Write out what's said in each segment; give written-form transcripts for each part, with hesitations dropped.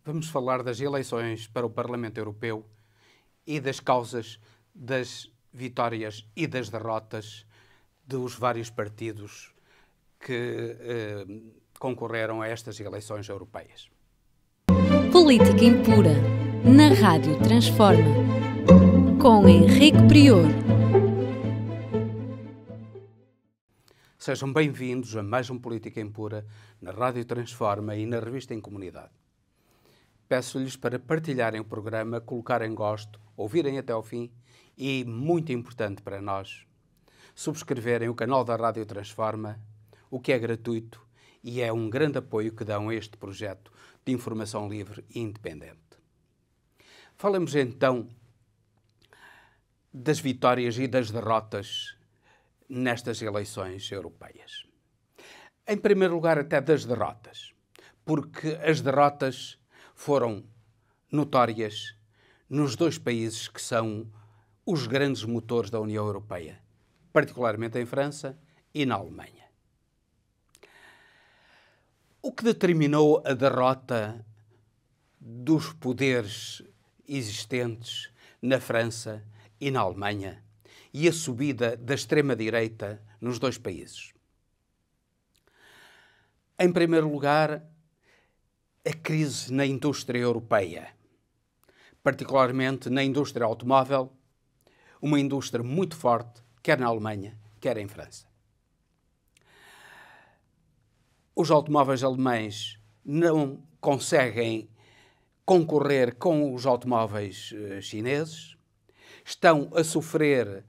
Vamos falar das eleições para o Parlamento Europeu e das causas das vitórias e das derrotas dos vários partidos que concorreram a estas eleições europeias. Política Impura, na Rádio Transforma, com Henrique Prior. Sejam bem-vindos a mais um Política Impura na Rádio Transforma e na Revista em Comunidade. Peço-lhes para partilharem o programa, colocarem gosto, ouvirem até ao fim e, muito importante para nós, subscreverem o canal da Rádio Transforma, o que é gratuito e é um grande apoio que dão a este projeto de informação livre e independente. Falemos então das vitórias e das derrotas nestas eleições europeias. Em primeiro lugar, até das derrotas, porque as derrotas foram notórias nos dois países que são os grandes motores da União Europeia, particularmente em França e na Alemanha. O que determinou a derrota dos poderes existentes na França e na Alemanha e a subida da extrema-direita nos dois países? Em primeiro lugar, a crise na indústria europeia, particularmente na indústria automóvel, uma indústria muito forte, quer na Alemanha, quer em França. Os automóveis alemães não conseguem concorrer com os automóveis chineses, estão a sofrer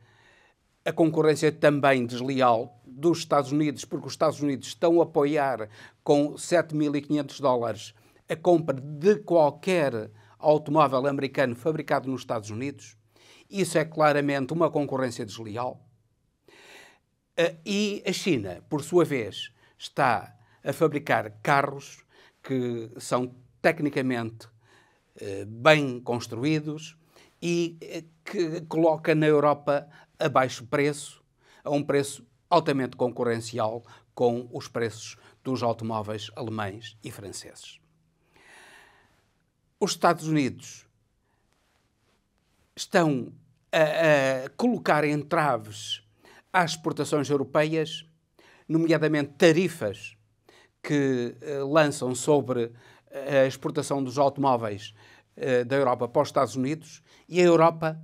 a concorrência também desleal dos Estados Unidos, porque os Estados Unidos estão a apoiar com $7.500 a compra de qualquer automóvel americano fabricado nos Estados Unidos. Isso é claramente uma concorrência desleal. E a China, por sua vez, está a fabricar carros que são tecnicamente bem construídos e que coloca na Europa a baixo preço, a um preço altamente concorrencial com os preços dos automóveis alemães e franceses. Os Estados Unidos estão a colocar entraves às exportações europeias, nomeadamente tarifas que lançam sobre a exportação dos automóveis da Europa para os Estados Unidos, e a Europa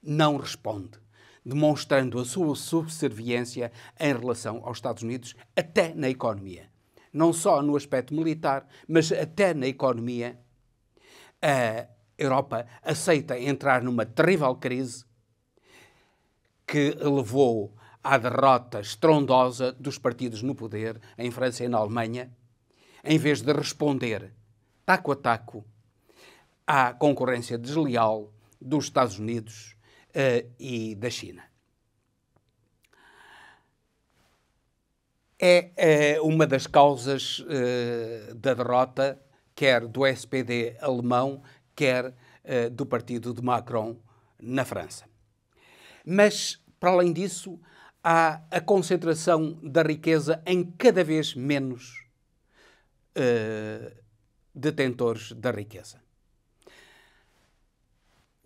não responde, demonstrando a sua subserviência em relação aos Estados Unidos, até na economia. Não só no aspecto militar, mas até na economia. A Europa aceita entrar numa terrível crise que levou à derrota estrondosa dos partidos no poder em França e na Alemanha, em vez de responder taco a taco à concorrência desleal dos Estados Unidos e da China. É uma das causas da derrota, quer do SPD alemão, quer do partido de Macron na França. Mas, para além disso, há a concentração da riqueza em cada vez menos detentores da riqueza.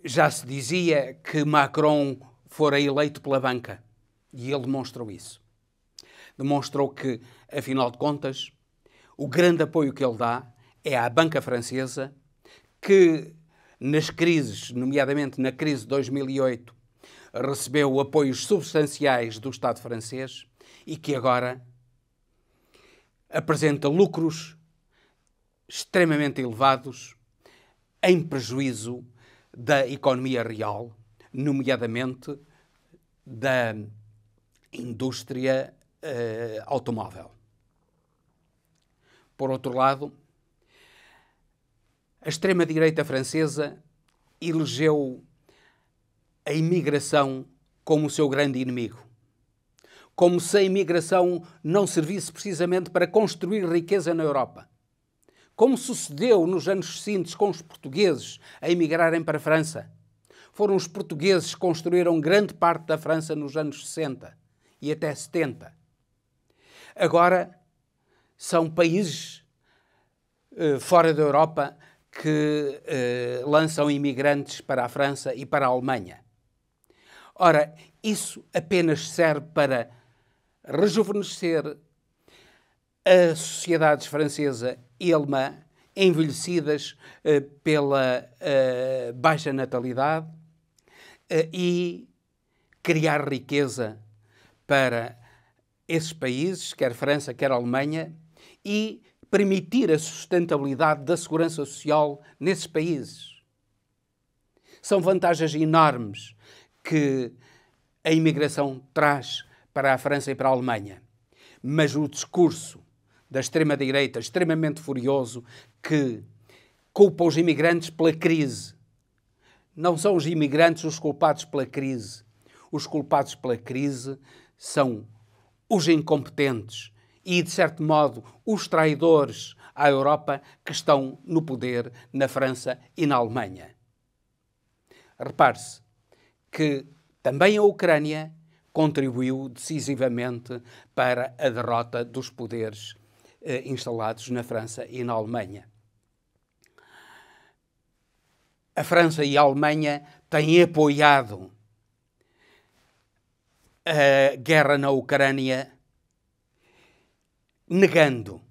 Já se dizia que Macron fora eleito pela banca, e ele demonstrou isso. Demonstrou que, afinal de contas, o grande apoio que ele dá é à banca francesa, que nas crises, nomeadamente na crise de 2008, recebeu apoios substanciais do Estado francês e que agora apresenta lucros extremamente elevados em prejuízo da economia real, nomeadamente da indústria automóvel. Por outro lado, a extrema-direita francesa elegeu a imigração como o seu grande inimigo. Como se a imigração não servisse precisamente para construir riqueza na Europa. Como sucedeu nos anos seguintes com os portugueses a emigrarem para a França. Foram os portugueses que construíram grande parte da França nos anos 60 e até 70. Agora são países fora da Europa que lançam imigrantes para a França e para a Alemanha. Ora, isso apenas serve para rejuvenescer a sociedade francesa e alemã, envelhecidas pela baixa natalidade, e criar riqueza para esses países, quer França, quer Alemanha, e permitir a sustentabilidade da segurança social nesses países. São vantagens enormes que a imigração traz para a França e para a Alemanha. Mas o discurso da extrema-direita, extremamente furioso, que culpa os imigrantes pela crise. Não são os imigrantes os culpados pela crise. Os culpados pela crise são os incompetentes e, de certo modo, os traidores à Europa que estão no poder na França e na Alemanha. Repare-se que também a Ucrânia contribuiu decisivamente para a derrota dos poderes instalados na França e na Alemanha. A França e a Alemanha têm apoiado a guerra na Ucrânia, negando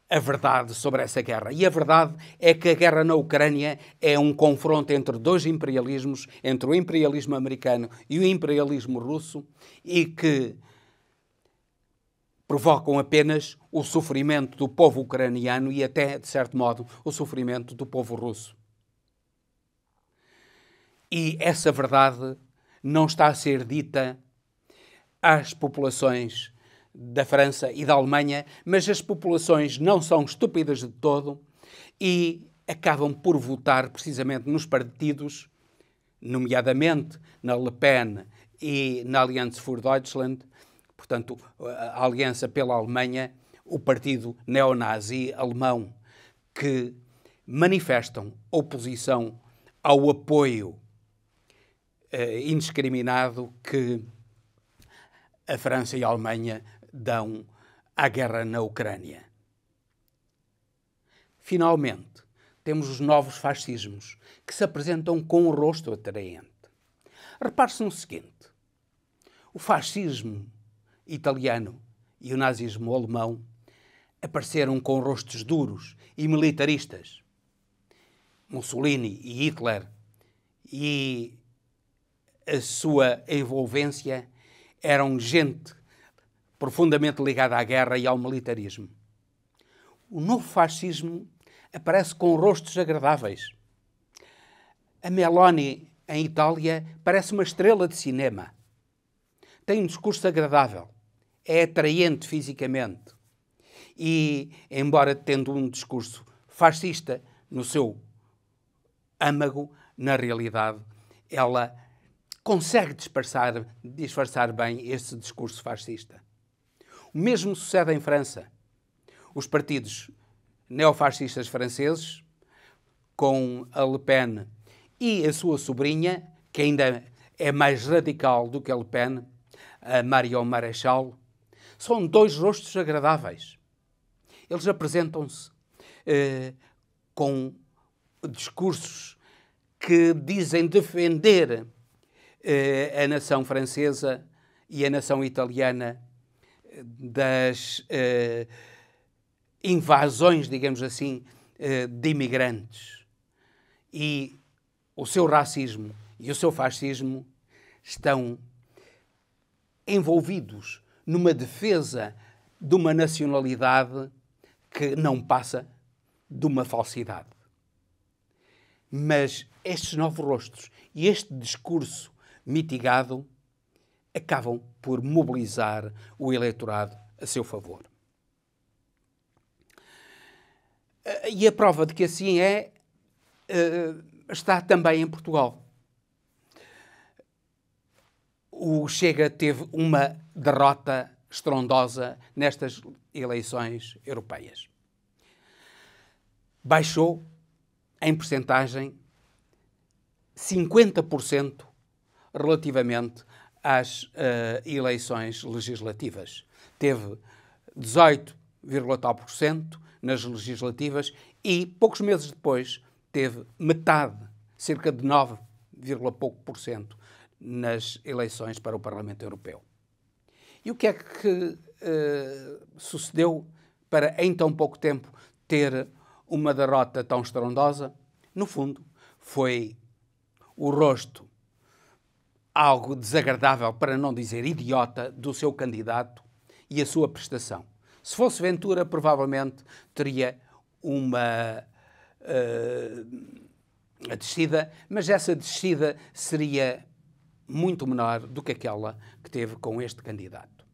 a verdade sobre essa guerra. E a verdade é que a guerra na Ucrânia é um confronto entre dois imperialismos, entre o imperialismo americano e o imperialismo russo, e que provocam apenas o sofrimento do povo ucraniano e até, de certo modo, o sofrimento do povo russo. E essa verdade não está a ser dita às populações da França e da Alemanha, mas as populações não são estúpidas de todo e acabam por votar precisamente nos partidos, nomeadamente na Le Pen e na Allianz für Deutschland, portanto, a Aliança pela Alemanha, o partido neonazi alemão, que manifestam oposição ao apoio indiscriminado que a França e a Alemanha dão à guerra na Ucrânia. Finalmente, temos os novos fascismos, que se apresentam com um rosto atraente. Repare-se no seguinte: o fascismo italiano e o nazismo alemão apareceram com rostos duros e militaristas. Mussolini e Hitler e a sua envolvência eram gente profundamente ligada à guerra e ao militarismo. O novo fascismo aparece com rostos agradáveis. A Meloni, em Itália, parece uma estrela de cinema. Tem um discurso agradável. É atraente fisicamente. E, embora tendo um discurso fascista no seu âmago, na realidade, ela consegue disfarçar bem esse discurso fascista. O mesmo sucede em França. Os partidos neofascistas franceses, com a Le Pen e a sua sobrinha, que ainda é mais radical do que a Le Pen, a Marion Maréchal, são dois rostos agradáveis. Eles apresentam-se com discursos que dizem defender a nação francesa e a nação italiana das invasões, digamos assim, de imigrantes. E o seu racismo e o seu fascismo estão envolvidos numa defesa de uma nacionalidade que não passa de uma falsidade. Mas estes novos rostos e este discurso mitigado acabam por mobilizar o eleitorado a seu favor. E a prova de que assim é está também em Portugal. O Chega teve uma derrota estrondosa nestas eleições europeias. Baixou, em percentagem, 50% relativamente às eleições legislativas. Teve 18,tal% nas legislativas e poucos meses depois teve metade, cerca de 9, pouco por cento, nas eleições para o Parlamento Europeu. E o que é que sucedeu para, em tão pouco tempo, ter uma derrota tão estrondosa? No fundo, foi o rosto algo desagradável, para não dizer idiota, do seu candidato e a sua prestação. Se fosse Ventura, provavelmente teria uma descida, mas essa descida seria muito menor do que aquela que teve com este candidato.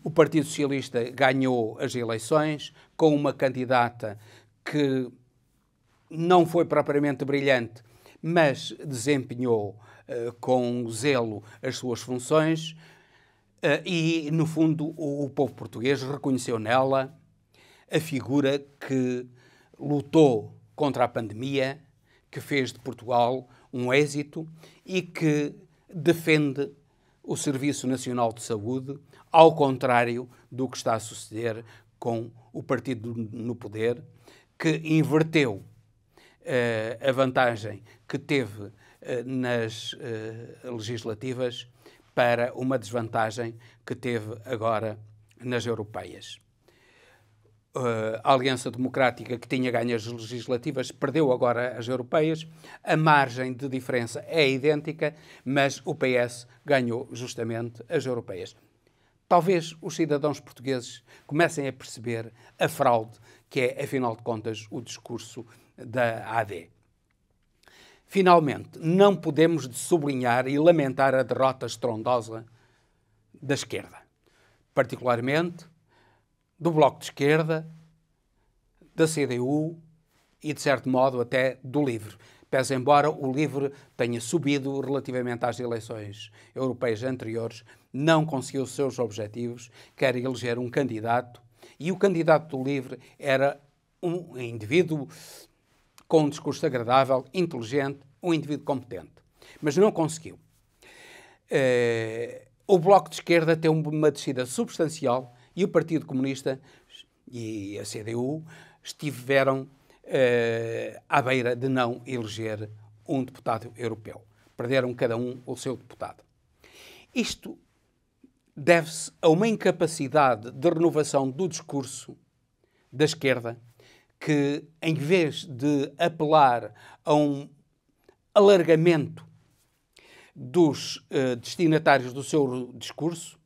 O Partido Socialista ganhou as eleições com uma candidata que não foi propriamente brilhante, mas desempenhou com zelo as suas funções e, no fundo, o povo português reconheceu nela a figura que lutou contra a pandemia, que fez de Portugal um êxito e que defende o Serviço Nacional de Saúde, ao contrário do que está a suceder com o partido no poder, que inverteu a vantagem que teve nas legislativas para uma desvantagem que teve agora nas europeias. A Aliança Democrática, que tinha ganho as legislativas, perdeu agora as europeias. A margem de diferença é idêntica, mas o PS ganhou justamente as europeias. Talvez os cidadãos portugueses comecem a perceber a fraude que é, afinal de contas, o discurso da AD. Finalmente, não podemos sublinhar e lamentar a derrota estrondosa da esquerda, particularmente do Bloco de Esquerda, da CDU e, de certo modo, até do LIVRE. Pese embora o LIVRE tenha subido relativamente às eleições europeias anteriores, não conseguiu os seus objetivos, quer eleger um candidato, e o candidato do LIVRE era um indivíduo com um discurso agradável, inteligente, um indivíduo competente. Mas não conseguiu. O Bloco de Esquerda tem uma descida substancial e o Partido Comunista e a CDU estiveram à beira de não eleger um deputado europeu. Perderam cada um o seu deputado. Isto deve-se a uma incapacidade de renovação do discurso da esquerda que, em vez de apelar a um alargamento dos destinatários do seu discurso,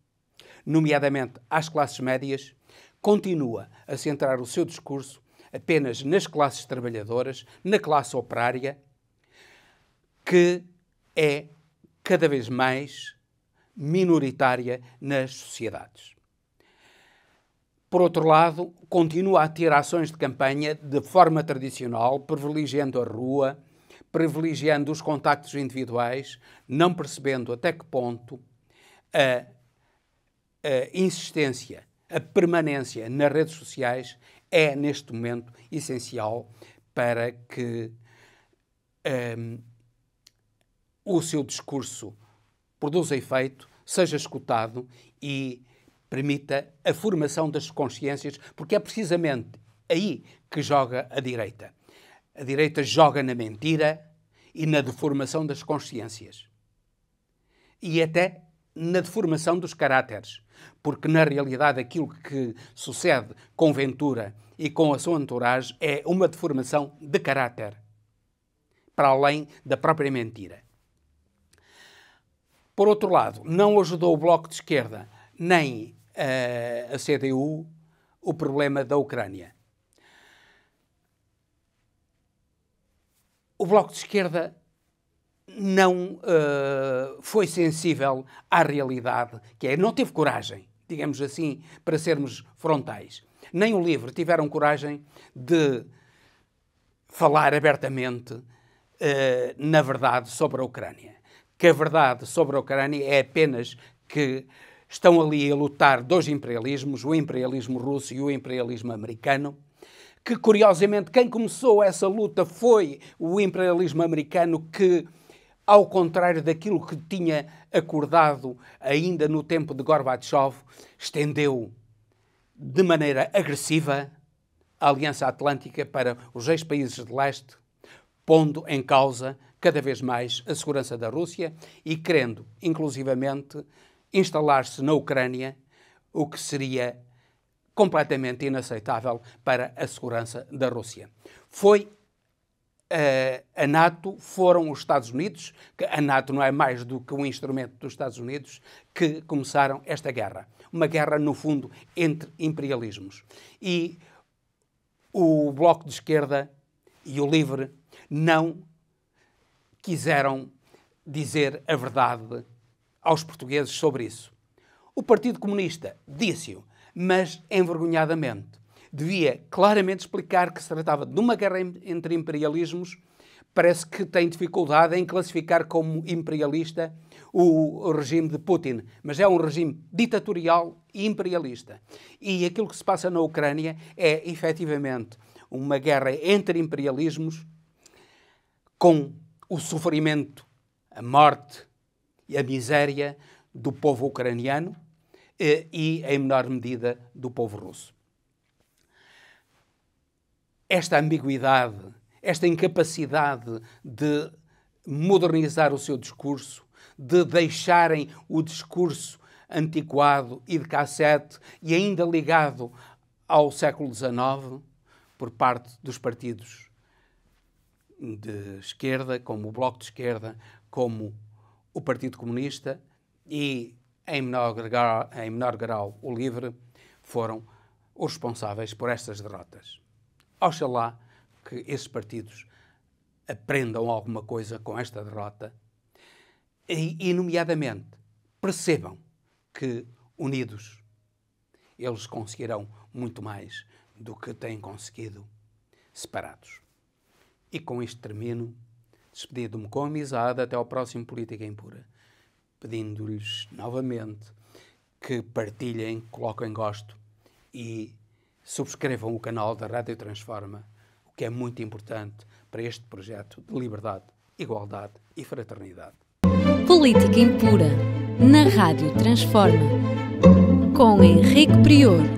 nomeadamente às classes médias, continua a centrar o seu discurso apenas nas classes trabalhadoras, na classe operária, que é cada vez mais minoritária nas sociedades. Por outro lado, continua a ter ações de campanha de forma tradicional, privilegiando a rua, privilegiando os contactos individuais, não percebendo até que ponto a insistência, a permanência nas redes sociais é, neste momento, essencial para que o seu discurso produza efeito, seja escutado e permita a formação das consciências, porque é precisamente aí que joga a direita. A direita joga na mentira e na deformação das consciências. E até na deformação dos caráteres, porque na realidade aquilo que sucede com Ventura e com a sua entourage é uma deformação de caráter, para além da própria mentira. Por outro lado, não ajudou o Bloco de Esquerda nem a CDU o problema da Ucrânia. O Bloco de Esquerda não foi sensível à realidade, que é, não teve coragem, digamos assim, para sermos frontais. Nem o LIVRE tiveram coragem de falar abertamente na verdade sobre a Ucrânia. Que a verdade sobre a Ucrânia é apenas que estão ali a lutar dois imperialismos, o imperialismo russo e o imperialismo americano, que, curiosamente, quem começou essa luta foi o imperialismo americano que, ao contrário daquilo que tinha acordado ainda no tempo de Gorbachev, estendeu de maneira agressiva a Aliança Atlântica para os ex-países de leste, pondo em causa cada vez mais a segurança da Rússia e querendo, inclusivamente, instalar-se na Ucrânia, o que seria completamente inaceitável para a segurança da Rússia. Foi a NATO, foram os Estados Unidos, que a NATO não é mais do que um instrumento dos Estados Unidos, que começaram esta guerra. Uma guerra, no fundo, entre imperialismos. E o Bloco de Esquerda e o LIVRE não quiseram dizer a verdade aos portugueses sobre isso. O Partido Comunista disse-o, mas envergonhadamente. Devia claramente explicar que se tratava de uma guerra entre imperialismos. Parece que tem dificuldade em classificar como imperialista o regime de Putin, mas é um regime ditatorial e imperialista. E aquilo que se passa na Ucrânia é, efetivamente, uma guerra entre imperialismos com o sofrimento, a morte e a miséria do povo ucraniano e, em menor medida, do povo russo. Esta ambiguidade, esta incapacidade de modernizar o seu discurso, de deixarem o discurso antiquado e de cassete e ainda ligado ao século XIX, por parte dos partidos de esquerda, como o Bloco de Esquerda, como o Partido Comunista e, em menor grau, o LIVRE, foram os responsáveis por estas derrotas. Oxalá que esses partidos aprendam alguma coisa com esta derrota e, nomeadamente, percebam que, unidos, eles conseguirão muito mais do que têm conseguido separados. E com isto termino, despedindo-me com amizade até ao próximo Política Impura, pedindo-lhes novamente que partilhem, coloquem gosto e subscrevam o canal da Rádio Transforma, o que é muito importante para este projeto de liberdade, igualdade e fraternidade. Política Impura, na Rádio Transforma, com Henrique Prior.